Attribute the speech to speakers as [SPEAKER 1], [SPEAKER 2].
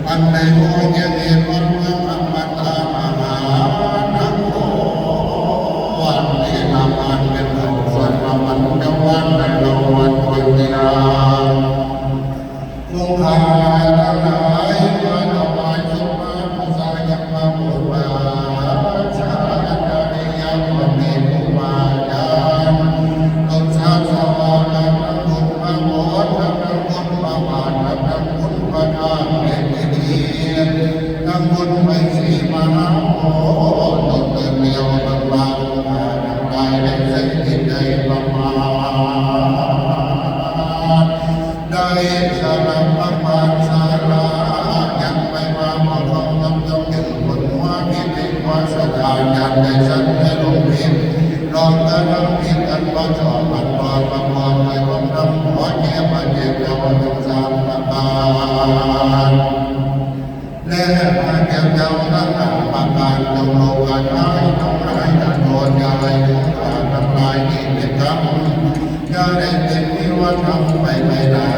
[SPEAKER 1] อันในโมเยเนวันวังอมตะมหานักโอวันเนนามันเป็นส่วนมันจะวันในโลวันวันเวลาคงคาทั้งหลายมาถวายสมมาพุทธายามาบุตรชาติจาริยาวันเนมุมาจารต้นสาสวานังบุตรมาโมทังบุตรมาบาททังบุตรมาทานเด็กดีทั้งบุญไม่สีมหาโหตกเกิดเดียวบางบางกายได้เส้นที่ได้ประมาณได้สารพัดมาสาระยังไม่มาพอทองน้ำต้องถึงบนหัวพิธีวาสนายันได้สันให้ลงพิมลองกระทำพิธีกันว่าชอบมันพอประมวลในความรำหัวแก่มาเจ็บเราต้องสามประการและมาแก้วเจ้าตั้งแต่ประการจงโลกาท้ายจงไรจัดโทษยาไรทุกข์ทำลายนี้เป็นกรรมอย่าได้เป็นวิวัฒน์ทำไปไม่ได้